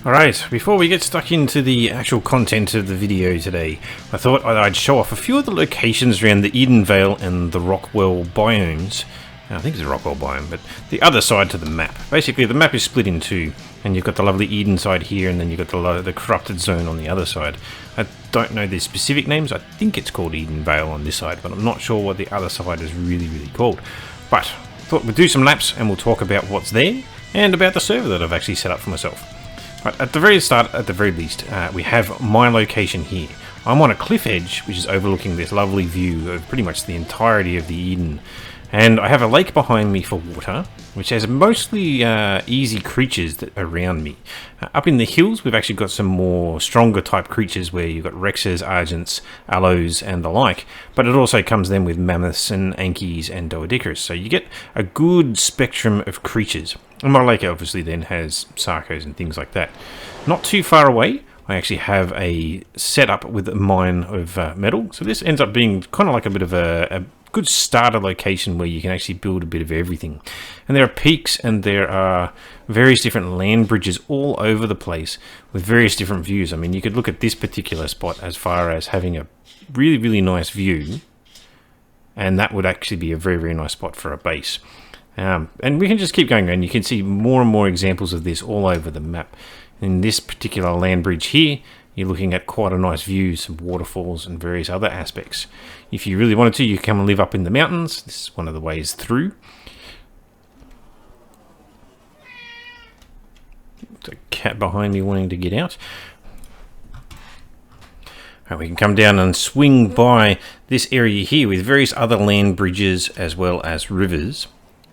Alright, before we get stuck into the actual content of the video today, I thought I'd show off a few of the locations around the Eden Vale and the Rockwell biomes. I think it's a Rockwell biome, but the other side to the map. Basically, the map is split in two, and you've got the lovely Eden side here, and then you've got the corrupted zone on the other side. I don't know the specific names. I think it's called Eden Vale on this side, but I'm not sure what the other side is really called. But I thought we'd do some laps, and we'll talk about what's there, and about the server that I've actually set up for myself. Right, at the very start, at the very least, we have my location here. I'm on a cliff edge, which is overlooking this lovely view of pretty much the entirety of the Eden. And I have a lake behind me for water, which has mostly easy creatures around me. Up in the hills, we've actually got some more stronger type creatures where you've got Rexes, Argents, Aloes, and the like. But it also comes then with Mammoths and Ankies and Doedicurus. So you get a good spectrum of creatures. And my lake obviously then has Sarcos and things like that. Not too far away, I actually have a setup with a mine of metal. So this ends up being kind of like a bit of a good starter location where you can actually build a bit of everything. And there are peaks and there are various different land bridges all over the place with various different views. I mean, you could look at this particular spot as far as having a really nice view, and that would actually be a very nice spot for a base. And we can just keep going, and you can see more and more examples of this all over the map. In this particular land bridge here, you're looking at quite a nice view, some waterfalls and various other aspects. If you really wanted to, you can come and live up in the mountains. This is one of the ways through. There's a cat behind me wanting to get out. Right, we can come down and swing by this area here with various other land bridges as well as rivers.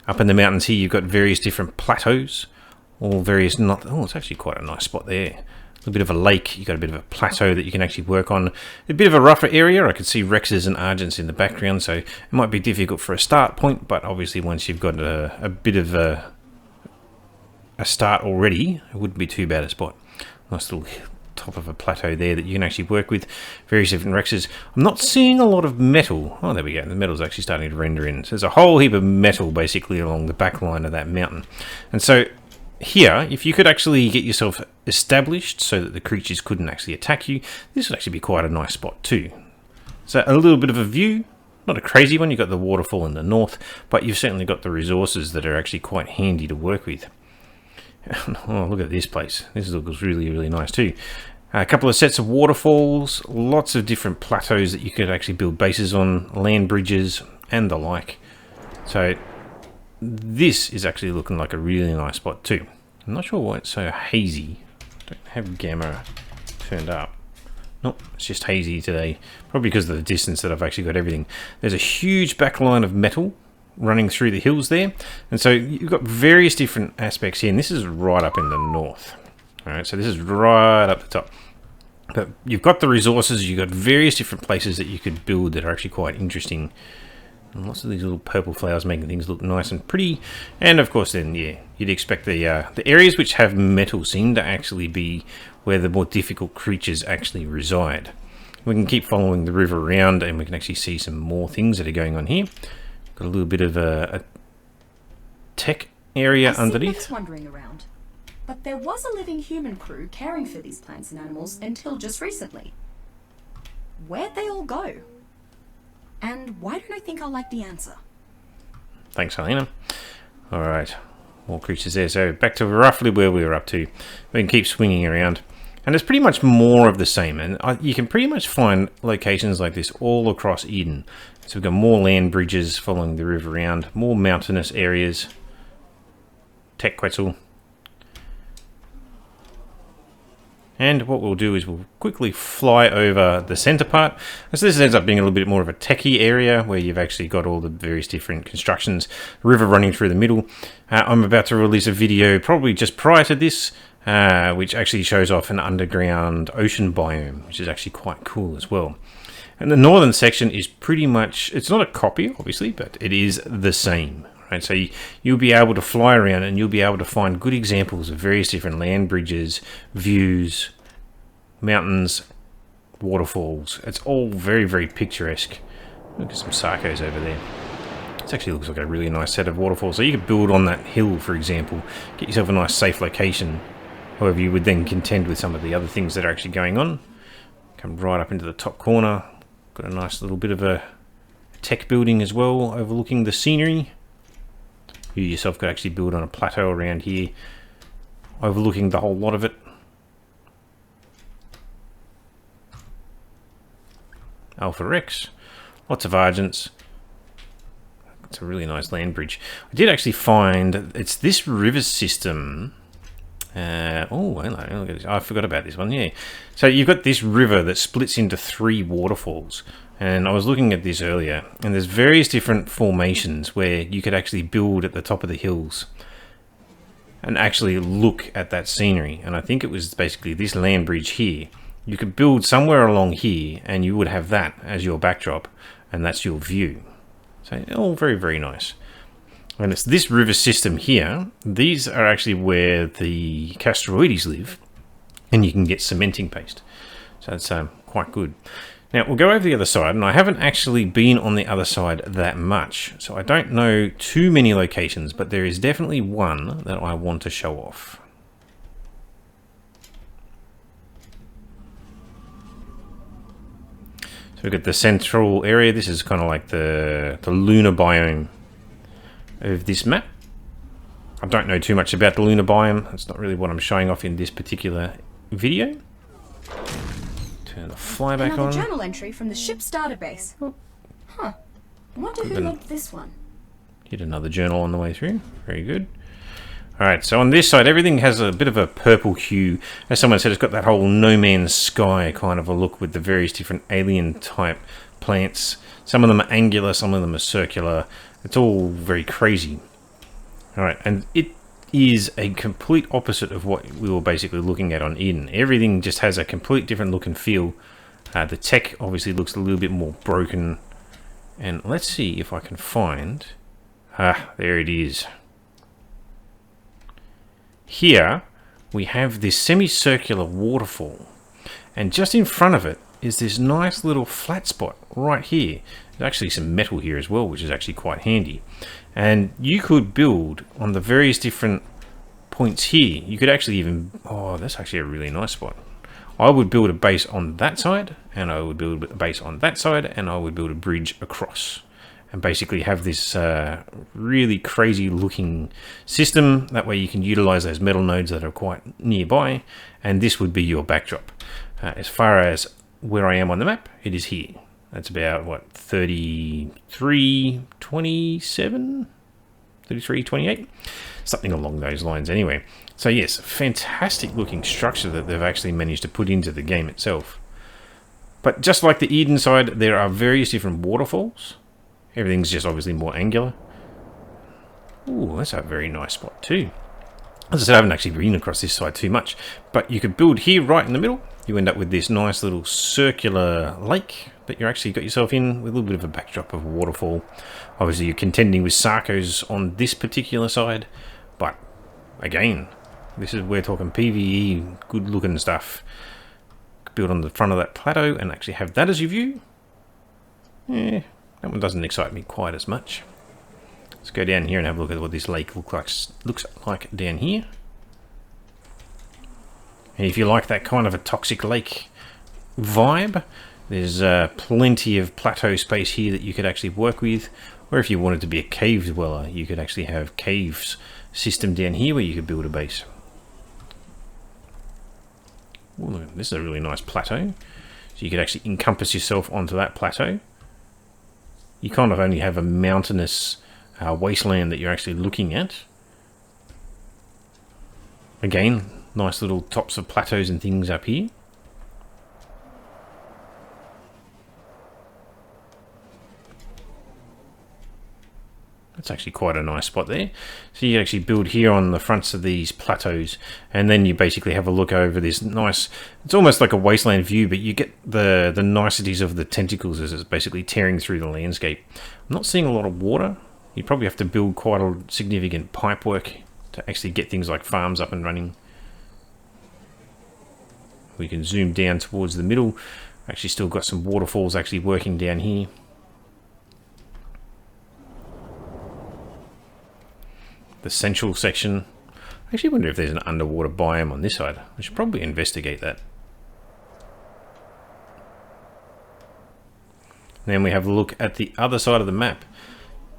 Up in the mountains here, you've got various different plateaus, all various oh, it's actually quite a nice spot there. A bit of a lake, you've got a bit of a plateau that you can actually work on. A bit of a rougher area. I could see Rexes and Argents in the background, so it might be difficult for a start point, but obviously once you've got a bit of a start already, it wouldn't be too bad a spot. Nice little top of a plateau there that you can actually work with. Various different Rexes. I'm not seeing a lot of metal. Oh, there we go. The metal's actually starting to render in. So there's a whole heap of metal basically along the back line of that mountain. And so here, if you could actually get yourself established so that the creatures couldn't actually attack you, this would actually be quite a nice spot too. So a little bit of a view, not a crazy one. You've got the waterfall in the north, but you've certainly got the resources that are actually quite handy to work with. Oh, look at this place. This looks really nice too. A couple of sets of waterfalls, lots of different plateaus that you could actually build bases on, land bridges and the like. So this is actually looking like a really nice spot too. I'm not sure why it's so hazy. I don't have gamma turned up. Nope, it's just hazy today. Probably because of the distance that I've actually got everything. There's a huge back line of metal running through the hills there. And so you've got various different aspects here. And this is right up in the north. Alright, so this is right up the top. But you've got the resources. You've got various different places that you could build that are actually quite interesting. And lots of these little purple flowers making things look nice and pretty. And of course then, yeah, you'd expect the areas which have metal seem to actually be where the more difficult creatures actually reside. We can keep following the river around and we can actually see some more things that are going on here. Got a little bit of a tech area underneath. Wandering around. But there was a living human crew caring for these plants and animals until just recently. Where'd they all go? And why don't I think I'll like the answer? Thanks, Helena. Alright, more creatures there. So back to roughly where we were up to. We can keep swinging around. And it's pretty much more of the same. And you can pretty much find locations like this all across Eden. So we've got more land bridges following the river around, more mountainous areas. Tech Quetzal. And what we'll do is we'll quickly fly over the center part. So this ends up being a little bit more of a techie area where you've actually got all the various different constructions, river running through the middle. I'm about to release a video probably just prior to this, which actually shows off an underground ocean biome, which is actually quite cool as well. And the northern section is pretty much, it's not a copy obviously, but it is the same. Right, so you'll be able to fly around and you'll be able to find good examples of various different land bridges, views, mountains, waterfalls. It's all very picturesque. Look at some Sarcos over there. This actually looks like a really nice set of waterfalls. So you could build on that hill, for example, get yourself a nice safe location However, you would then contend with some of the other things that are actually going on. Come right up into the top corner. Got a nice little bit of a tech building as well, overlooking the scenery. You yourself could actually build on a plateau around here, overlooking the whole lot of it. Alpha Rex, lots of Argents. It's a really nice land bridge. I did actually find it's this river system. Oh, hello, I forgot about this one. Yeah, so you've got this river that splits into 3 waterfalls, and I was looking at this earlier, and there's various different formations where you could actually build at the top of the hills and actually look at that scenery. And I think it was basically this land bridge here. You could build somewhere along here, and you would have that as your backdrop, and that's your view. So all very, very nice. And it's this river system here. These are actually where the Castroides live, and you can get cementing paste. So that's quite good. Now we'll go over the other side, and I haven't actually been on the other side that much, so I don't know too many locations, but there is definitely one that I want to show off. So we've got the central area. This is kind of like the lunar biome of this map. I don't know too much about the lunar biome. That's not really what I'm showing off in this particular video. Turn the fly back Another on. journal entry from the ship's database. Huh. I wonder who logged this one. Hit another journal on the way through. Very good. Alright, so on this side, everything has a bit of a purple hue. As someone said, it's got that whole No Man's Sky kind of a look with the various different alien type plants. Some of them are angular, some of them are circular. It's all very crazy. Alright, and it is a complete opposite of what we were basically looking at on Eden. Everything just has a complete different look and feel. The tech obviously looks a little bit more broken. And let's see if I can find... there it is. Here we have this semicircular waterfall. And just in front of it is this nice little flat spot right here. There's actually some metal here as well, which is actually quite handy. And you could build on the various different points here. You could actually even... Oh, that's actually a really nice spot. I would build a base on that side, and I would build a base on that side, and I would build a bridge across. And basically have this really crazy looking system. That way you can utilize those metal nodes that are quite nearby, and this would be your backdrop. As far as where I am on the map, it is here. That's about, what, 3327? 3328? Something along those lines anyway. So yes, fantastic looking structure that they've actually managed to put into the game itself. But just like the Eden side, there are various different waterfalls. Everything's just obviously more angular. Ooh, that's a very nice spot too. As I said, I haven't actually been across this side too much. But you could build here right in the middle. You end up with this nice little circular lake that you actually got yourself in with a little bit of a backdrop of a waterfall. Obviously you're contending with Sarcos on this particular side. But again, this is we're talking PvE, good looking stuff. Build on the front of that plateau and actually have that as your view. Yeah, that one doesn't excite me quite as much. Let's go down here and have a look at what this lake looks like down here. And if you like that kind of a toxic lake vibe, there's plenty of plateau space here that you could actually work with. Or if you wanted to be a cave dweller, you could actually have caves system down here where you could build a base. Ooh, look, this is a really nice plateau. So you could actually encompass yourself onto that plateau. You kind of only have a mountainous wasteland that you're actually looking at. Again, nice little tops of plateaus and things up here. That's actually quite a nice spot there. So you actually build here on the fronts of these plateaus, and then you basically have a look over this nice, it's almost like a wasteland view, but you get the niceties of the tentacles as it's basically tearing through the landscape. I'm not seeing a lot of water. You'd probably have to build quite a significant pipe work to actually get things like farms up and running. We can zoom down towards the middle. Actually still got some waterfalls actually working down here. The central section. I actually wonder if there's an underwater biome on this side. I should probably investigate that. Then we have a look at the other side of the map.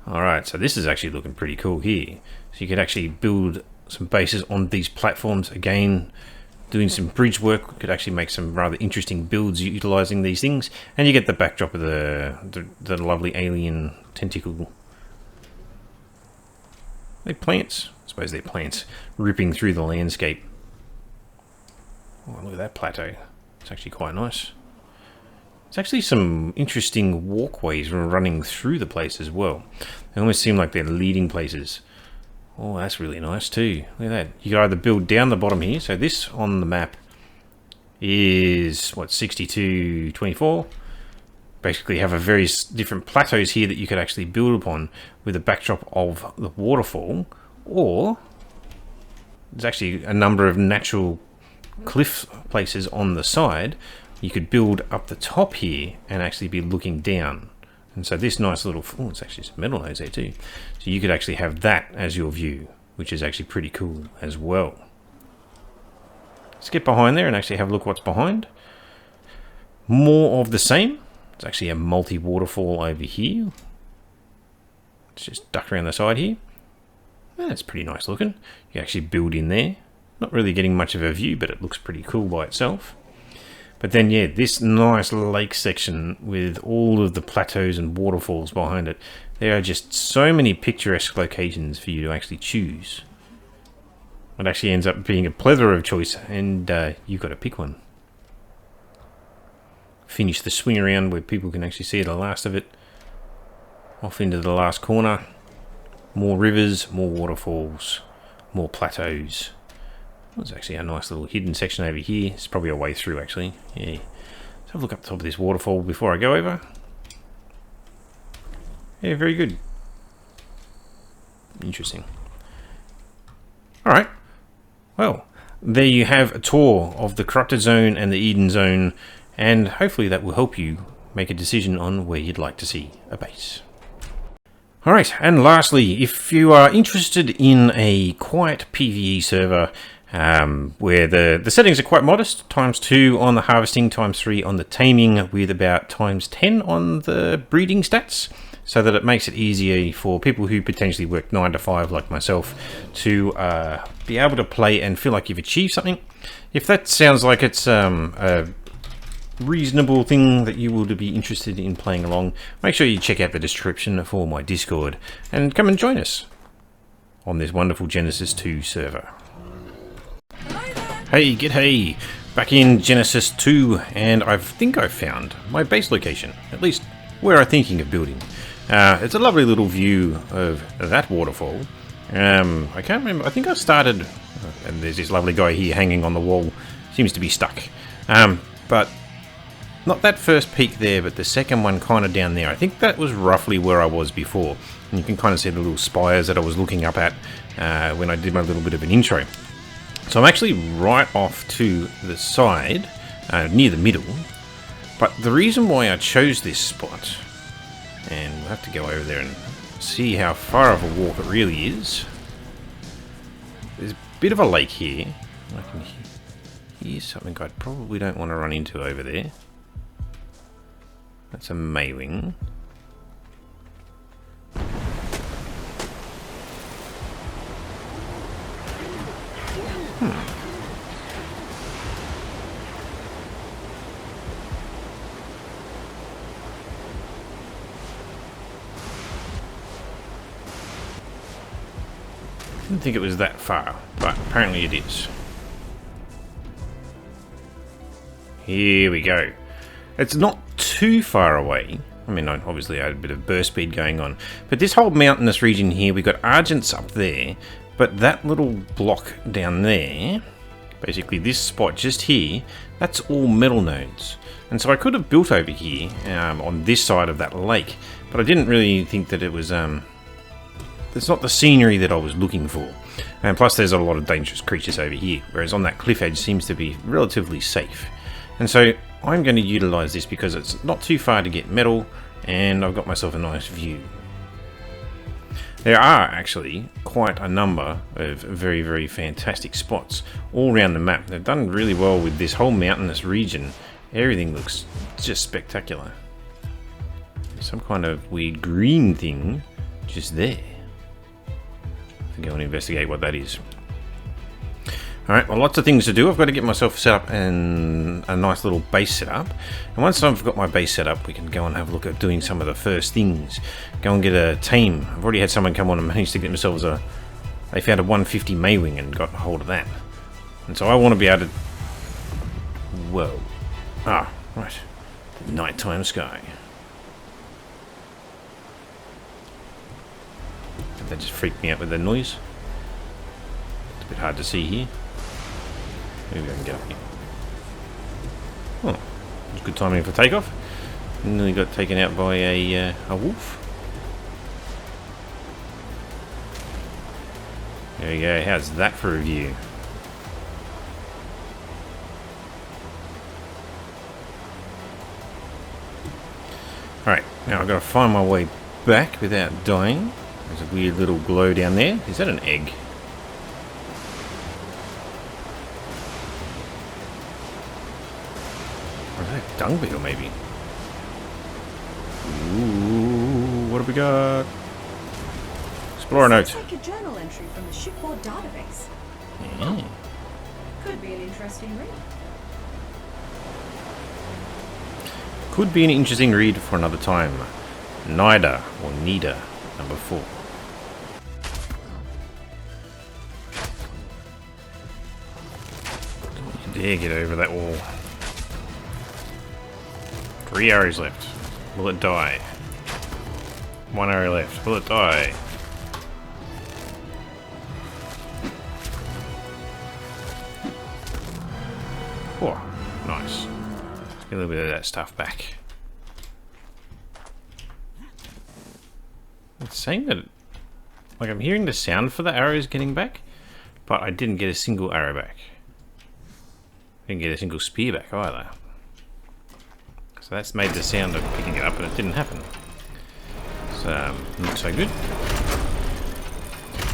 Alright, so this is actually looking pretty cool here. So you could actually build some bases on these platforms. Again, doing some bridge work, we could actually make some rather interesting builds utilizing these things. And you get the backdrop of the lovely alien tentacle. They're plants. I suppose they're plants ripping through the landscape. Oh, look at that plateau. It's actually quite nice. There's actually some interesting walkways running through the place as well. They almost seem like they're leading places. Oh, that's really nice too. Look at that. You can either build down the bottom here. So this on the map is, what, 62-24. Basically have a various different plateaus here that you could actually build upon with a backdrop of the waterfall. Or there's actually a number of natural cliff places on the side. You could build up the top here and actually be looking down. And so this nice little, oh, it's actually some metal nodes there too. So you could actually have that as your view, which is actually pretty cool as well. Let's get behind there and actually have a look what's behind. More of the same. It's actually a multi-waterfall over here. Let's just duck around the side here. That's pretty nice looking. You actually build in there. Not really getting much of a view, but it looks pretty cool by itself. But then, yeah, this nice lake section with all of the plateaus and waterfalls behind it. There are just so many picturesque locations for you to actually choose. It actually ends up being a plethora of choice, and you've got to pick one. Finish the swing around where people can actually see the last of it. Off into the last corner. More rivers, more waterfalls, more plateaus. There's actually a nice little hidden section over here. It's probably a way through, actually. Yeah. Let's have a look up the top of this waterfall before I go over. Yeah, very good. Interesting. Alright. Well, there you have a tour of the Corrupted Zone and the Eden Zone, and hopefully that will help you make a decision on where you'd like to see a base. Alright, and lastly, if you are interested in a quiet PvE server, where the settings are quite modest, ×2 on the harvesting, ×3 on the taming, with about ×10 on the breeding stats, so that it makes it easier for people who potentially work 9 to 5 like myself to be able to play and feel like you've achieved something. If that sounds like it's a reasonable thing that you would be interested in playing along, make sure you check out the description for my Discord and come and join us on this wonderful Genesis 2 server. Hey, g'day! Back in Genesis 2, and I think I've found my base location, at least where I'm thinking of building. It's a lovely little view of that waterfall. I can't remember, I think I started, and there's this lovely guy here hanging on the wall, seems to be stuck. But not that first peak there, but the second one kind of down there. I think that was roughly where I was before. And you can kind of see the little spires that I was looking up at when I did my little bit of an intro. So I'm actually right off to the side, near the middle. But the reason why I chose this spot, and we'll have to go over there and see how far of a walk it really is. There's a bit of a lake here. I can hear something I probably don't want to run into over there. That's a Maywing. Didn't think it was that far, but apparently it is. Here we go. It's not too far away. I mean, obviously I had a bit of burst speed going on, but this whole mountainous region here, we've got Argents up there, but that little block down there, basically this spot just here, that's all metal nodes. And so I could have built over here on this side of that lake, but I didn't really think that it was it's not the scenery that I was looking for. And plus there's a lot of dangerous creatures over here, whereas on that cliff edge seems to be relatively safe. And so I'm going to utilize this because it's not too far to get metal, and I've got myself a nice view. There are actually quite a number of very, very fantastic spots all around the map. They've done really well with this whole mountainous region. Everything looks just spectacular. There's some kind of weird green thing just there. I think I want to investigate what that is. Alright, well, lots of things to do. I've got to get myself set up and a nice little base set up. And once I've got my base set up, we can go and have a look at doing some of the first things. Go and get a team. I've already had someone come on and manage to get themselves a... They found a 150 Maywing and got a hold of that. And so I want to be able to... Whoa. Ah, right. Nighttime sky. That just freaked me out with the noise. It's a bit hard to see here. Maybe I can get up here. Oh, it's good timing for takeoff. Nearly got taken out by a wolf. There we go. How's that for a view? Alright, now I've got to find my way back without dying. There's a weird little glow down there. Is that an egg? Or is that a dung beetle, maybe? Ooh, what have we got? Explorer note. It's like a journal entry from the shipboard database. Yeah. Could be an interesting read. Could be an interesting read for another time. NIDA or NIDA, number 4. Don't you dare get over that wall. 3 arrows left. Will it die? 1 arrow left. Will it die? Oh, nice. Get a little bit of that stuff back. It's saying that, like, I'm hearing the sound for the arrows getting back, but I didn't get a single arrow back. Didn't get a single spear back either. So that's made the sound of picking it up, but it didn't happen. So, not so good.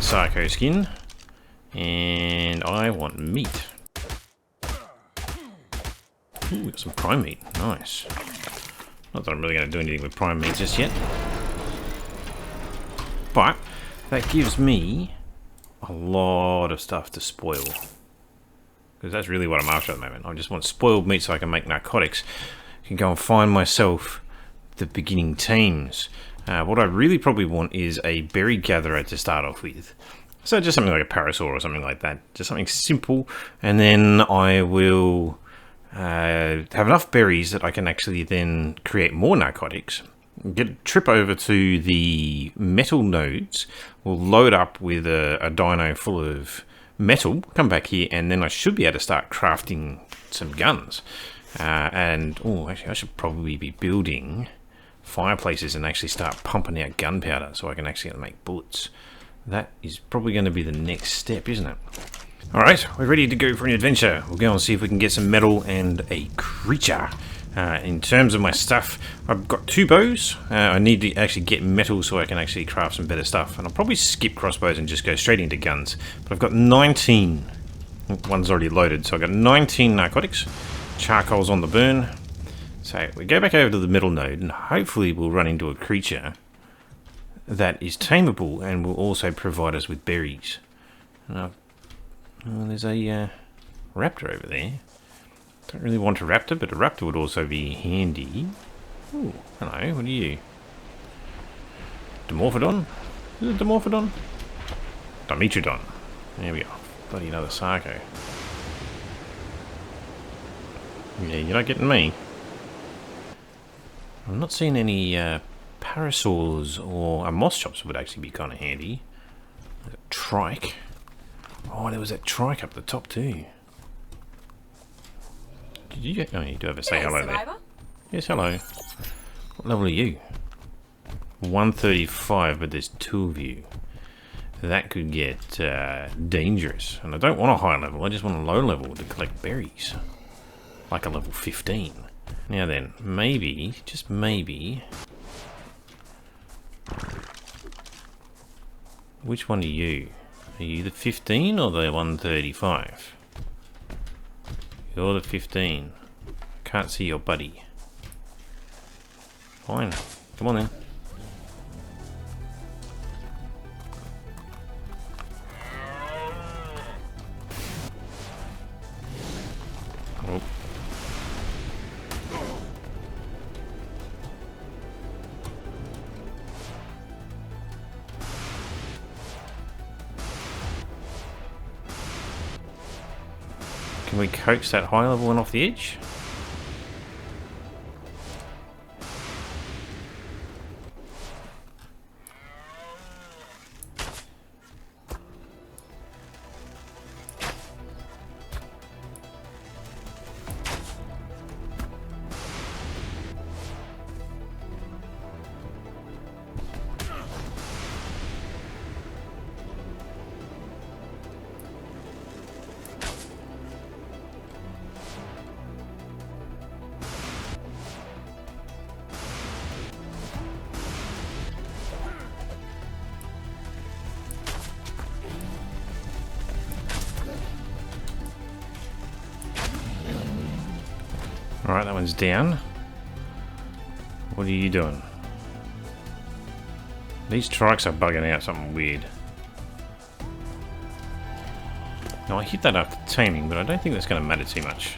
Psycho skin. And I want meat. Ooh, got some prime meat. Nice. Not that I'm really going to do anything with prime meat just yet. But that gives me a lot of stuff to spoil. Because that's really what I'm after at the moment. I just want spoiled meat so I can make narcotics. I can go and find myself the beginning teams. What I really probably want is a berry gatherer to start off with. So just something like a parasaur or something like that. Just something simple. And then I will have enough berries that I can actually then create more narcotics. Get a trip over to the metal nodes. We'll load up with a dino full of metal. Come back here and then I should be able to start crafting some guns. Oh, actually I should probably be building fireplaces and actually start pumping out gunpowder so I can actually make bullets. That is probably going to be the next step, isn't it? Alright, we're ready to go for an adventure. We'll go and see if we can get some metal and a creature. In terms of my stuff, I've got 2 bows. I need to actually get metal so I can actually craft some better stuff. And I'll probably skip crossbows and just go straight into guns. But I've got 19. One's already loaded, so I've got 19 narcotics. Charcoal's on the burn. So we go back over to the middle node and hopefully we'll run into a creature that is tameable and will also provide us with berries. And there's a raptor over there. Don't really want a raptor, but a raptor would also be handy. Ooh, hello, what are you? Dimorphodon? Is it Dimorphodon? Dimetrodon. There we go. Bloody another Sarco. Yeah, you're not getting me. I'm not seeing any parasaurs, or a moss chops would actually be kind of handy. There's a trike. Oh, there was that trike up the top too. Did you get... Oh, you do have a say hello there. Yes, hello. What level are you? 135, but there's 2 of you. That could get dangerous. And I don't want a high level, I just want a low level to collect berries. Like a level 15. Now then, maybe, just maybe... Which one are you? Are you the 15 or the 135? You're the 15. Can't see your buddy. Fine. Come on then. Oh. Can we coax that high level one off the edge? Alright, that one's down. What are you doing? These trikes are bugging out something weird. Now I hit that after taming, but I don't think that's going to matter too much.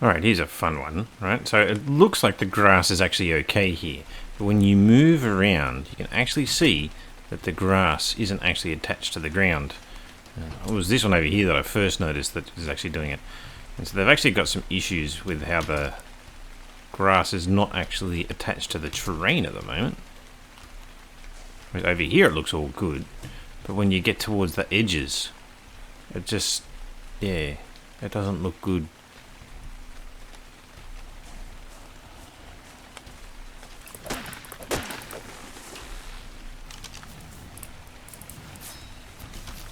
Alright, here's a fun one, right? So it looks like the grass is actually okay here. But when you move around, you can actually see that the grass isn't actually attached to the ground. It was this one over here that I first noticed that is actually doing it. And so they've actually got some issues with how the grass is not actually attached to the terrain at the moment. Whereas over here it looks all good, but when you get towards the edges, it just, yeah, it doesn't look good.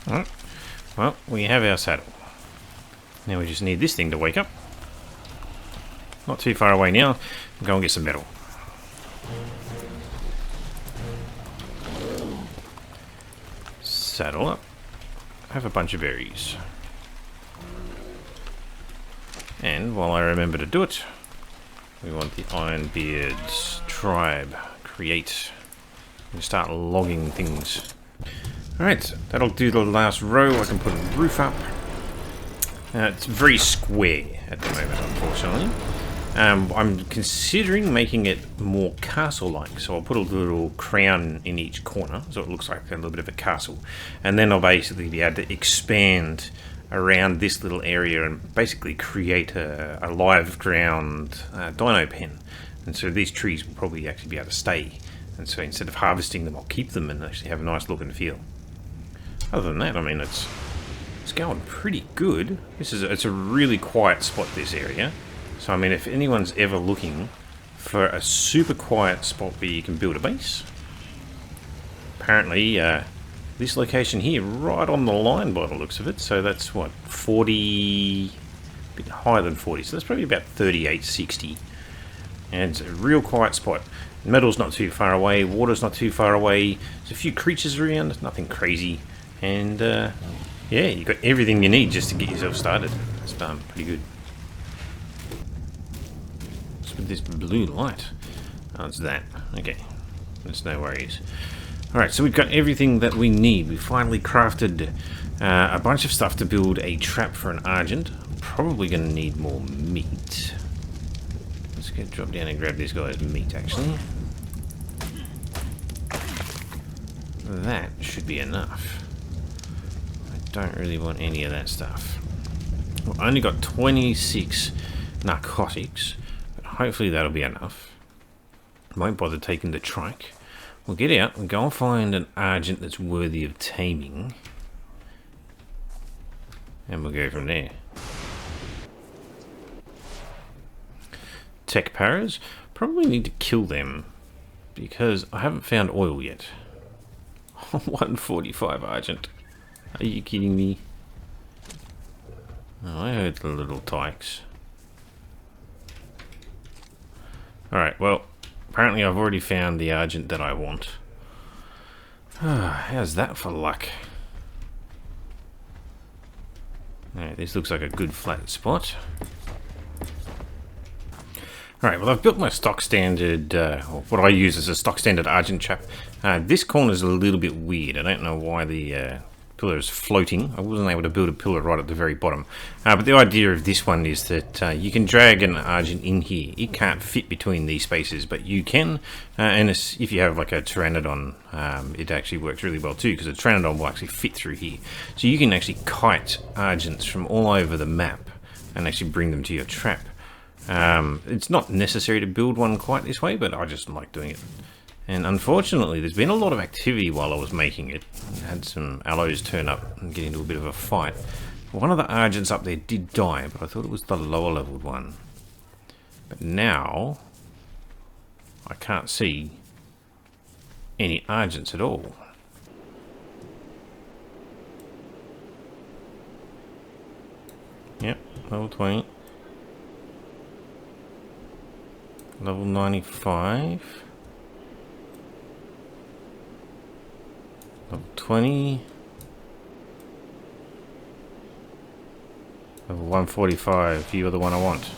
Alright, well, we have our saddle. Now we just need this thing to wake up. Not too far away now. We'll go and get some metal. Saddle up. Have a bunch of berries. And while I remember to do it, we want the Ironbeard's tribe. Create. And start logging things. Alright, that'll do the last row. I can put a roof up. It's very square at the moment, unfortunately. I'm considering making it more castle-like, so I'll put a little crown in each corner, so it looks like a little bit of a castle. And then I'll basically be able to expand around this little area and basically create a live ground dino pen. And so these trees will probably actually be able to stay. And so instead of harvesting them, I'll keep them and actually have a nice look and feel. Other than that, I mean, it's going pretty good. It's a really quiet spot, this area. So I mean, if anyone's ever looking for a super quiet spot where you can build a base, apparently this location here, right on the line by the looks of it, so that's what, 40, a bit higher than 40, so that's probably about 38, 60. And it's a real quiet spot. Metal's not too far away, water's not too far away, there's a few creatures around, nothing crazy, and yeah, you've got everything you need just to get yourself started. It's pretty good. What's with this blue light? Oh, it's that. Okay. That's no worries. Alright, so we've got everything that we need. We finally crafted a bunch of stuff to build a trap for an Argent. Probably going to need more meat. Let's go drop down and grab this guy's meat, actually. That should be enough. Don't really want any of that stuff. We've only got 26 narcotics, but hopefully that'll be enough. Won't bother taking the trike. We'll get out and go and find an Argent that's worthy of taming, and we'll go from there. Tech paras, probably need to kill them because I haven't found oil yet. 145 Argent. Are you kidding me? Oh, I heard the little tykes. Alright, well, apparently I've already found the Argent that I want. How's that for luck? Alright, this looks like a good flat spot. Alright, well I've built my stock standard, or what I use as a stock standard Argent trap. This corner's a little bit weird. I don't know why the pillar is floating. I wasn't able to build a pillar right at the very bottom. But the idea of this one is that you can drag an Argent in here. It can't fit between these spaces, but you can. And if you have like a Pteranodon, it actually works really well too, because a Pteranodon will actually fit through here. So you can actually kite Argents from all over the map and actually bring them to your trap. It's not necessary to build one quite this way, but I just like doing it. And unfortunately, there's been a lot of activity while I was making it. I had some allos turn up and get into a bit of a fight. One of the Argents up there did die, but I thought it was the lower leveled one. But now, I can't see any Argents at all. Yep, level 20. Level 95. Level 20. Level 145. You are the one I want.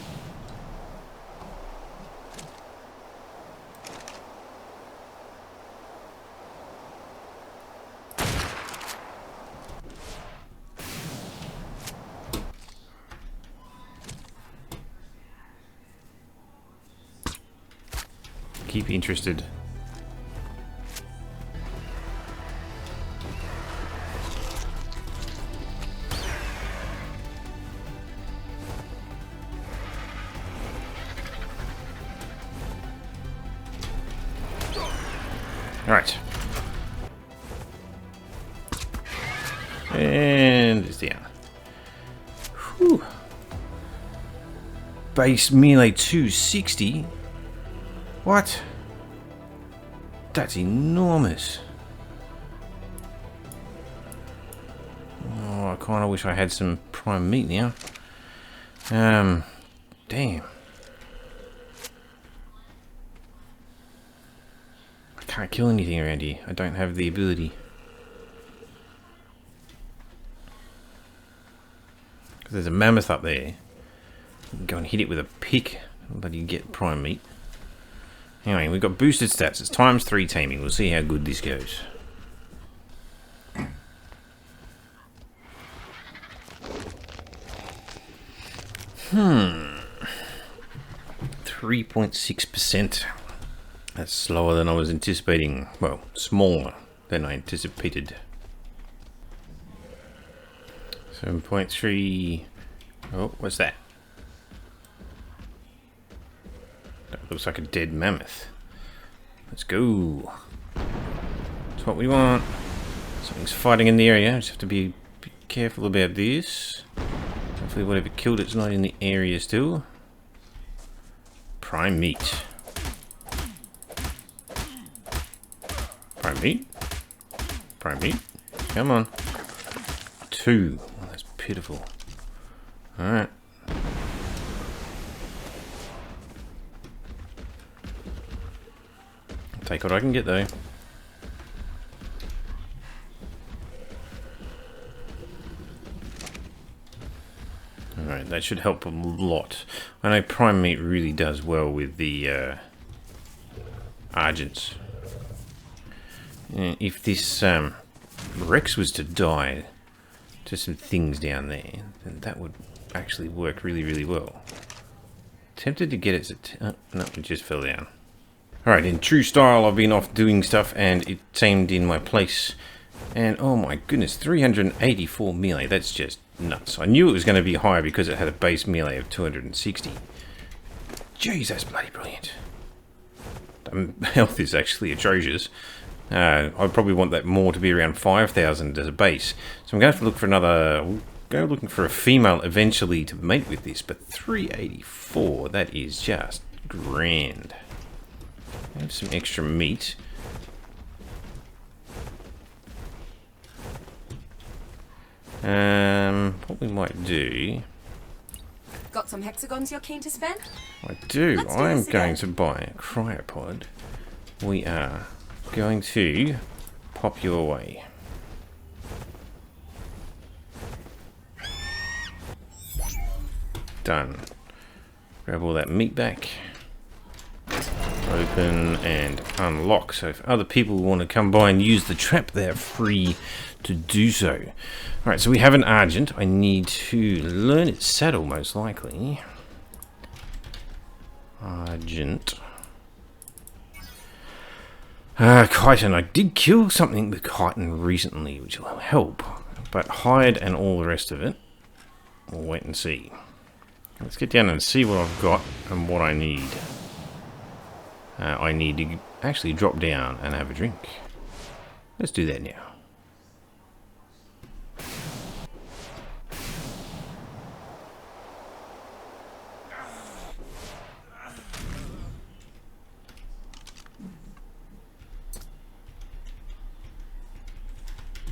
Keep interested. Alright. And it's down. Whew. Base melee 260? What? That's enormous. Oh, I kind of wish I had some prime meat now. Damn. I can't kill anything around here. I don't have the ability. Because there's a mammoth up there. You can go and hit it with a pick, but you get prime meat. Anyway, we've got boosted stats. It's ×3 taming. We'll see how good this goes. 3.6%. That's slower than I was anticipating. Well, smaller than I anticipated. 7.3. Oh, what's that? That looks like a dead mammoth. Let's go. That's what we want. Something's fighting in the area. Just have to be careful about this. Hopefully whatever killed it's not in the area still. Prime meat. Prime meat. Prime meat. Come on. 2. Oh, that's pitiful. Alright. Take what I can get though. Alright, that should help a lot. I know prime meat really does well with the Argents. If this Rex was to die to some things down there, then that would actually work really, really well. Tempted to get it to... no, it just fell down. Alright, in true style, I've been off doing stuff and it tamed in my place. And oh my goodness, 384 melee, that's just nuts. I knew it was going to be higher because it had a base melee of 260. Jeez, that's bloody brilliant. Health is actually atrocious. I'd probably want that more to be around 5,000 as a base. So I'm going to have to look for another... We'll go looking for a female eventually to mate with this. But 384, that is just grand. I have some extra meat. What we might do... Got some hexagons you're keen to spend? I do. I'm going again. to buy a cryopod. We are going to pop you away. Done. Grab all that meat back. Open and unlock. So if other people want to come by and use the trap, they're free to do so. Alright, so we have an Argent. I need to learn its saddle, most likely. Argent. Chitin. I did kill something with chitin recently, which will help. But hide and all the rest of it, we'll wait and see. Let's get down and see what I've got and what I need. I need to actually drop down and have a drink. Let's do that now.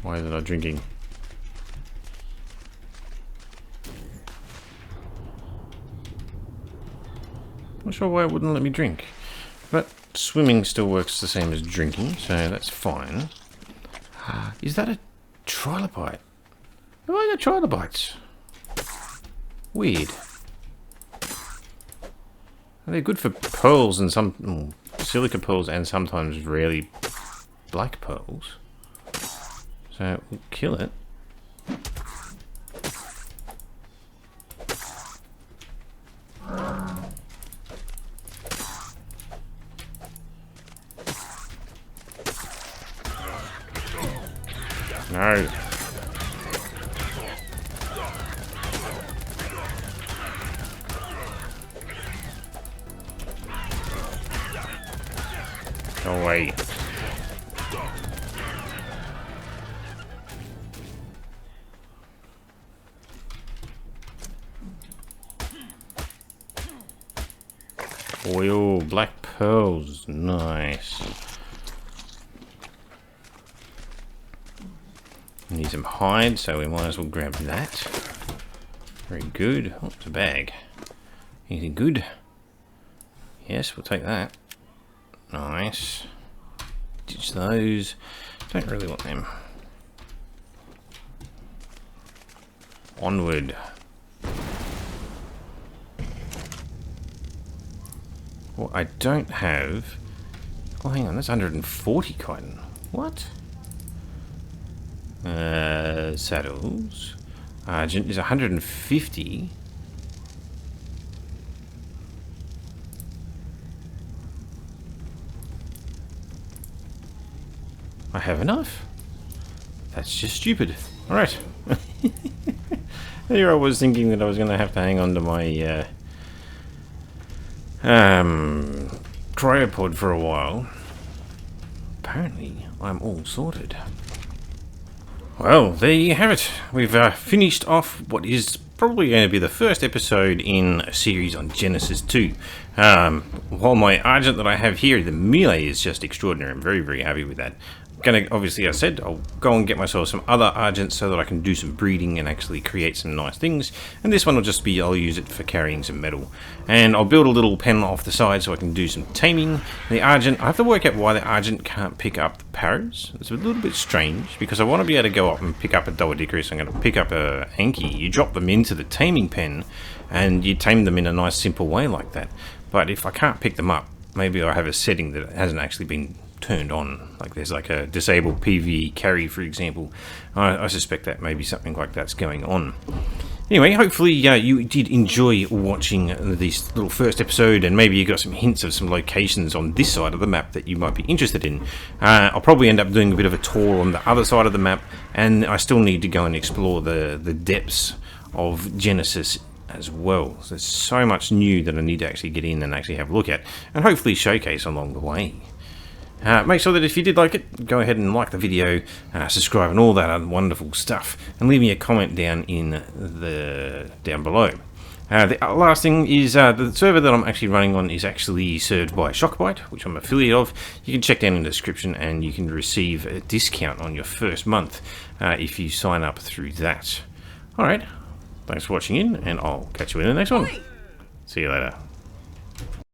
Why is it not drinking? Not sure why it wouldn't let me drink. But swimming still works the same as drinking, so that's fine. Is that a trilobite? Oh, I got trilobites. Weird. They're good for pearls and some silica pearls and sometimes rarely black pearls. So we'll kill it. No. Go away. Oil, black pearls, nice. Need some hide, so we might as well grab that. Very good. Oh, it's a bag. Anything good? Yes, we'll take that. Nice. Ditch those. Don't really want them. Onward. What I don't have... Oh, hang on, that's 140 chitin. What? Saddles. Argent is 150. I have enough. That's just stupid. Alright. Here I was thinking that I was going to have to hang on to my cryopod for a while. Apparently, I'm all sorted. Well, there you have it. We've finished off what is probably going to be the first episode in a series on Genesis 2. While my Argent that I have here, the melee, is just extraordinary. I'm very, very happy with that. Obviously, I said I'll go and get myself some other Argents so that I can do some breeding and actually create some nice things. And this one will just be, I'll use it for carrying some metal. And I'll build a little pen off the side so I can do some taming. The Argent, I have to work out why the Argent can't pick up the parrots. It's a little bit strange because I want to be able to go up and pick up a Doedicurus. I'm going to pick up a Anki. You drop them into the taming pen and you tame them in a nice simple way like that. But if I can't pick them up, maybe I have a setting that hasn't actually been turned on, like there's like a disabled PvE carry, for example. I suspect that maybe something like that's going on. Anyway, hopefully you did enjoy watching this little first episode, and maybe you got some hints of some locations on this side of the map that you might be interested in. I'll probably end up doing a bit of a tour on the other side of the map, and I still need to go and explore the depths of Genesis as well. So there's so much new that I need to actually get in and actually have a look at, and hopefully showcase along the way. Make sure that if you did like it, go ahead and like the video, subscribe and all that other wonderful stuff, and leave me a comment down below. The last thing is the server that I'm actually running on is actually served by Shockbite, which I'm affiliate of. You can check down in the description and you can receive a discount on your first month if you sign up through that. Alright, thanks for watching in, and I'll catch you in the next one. See you later.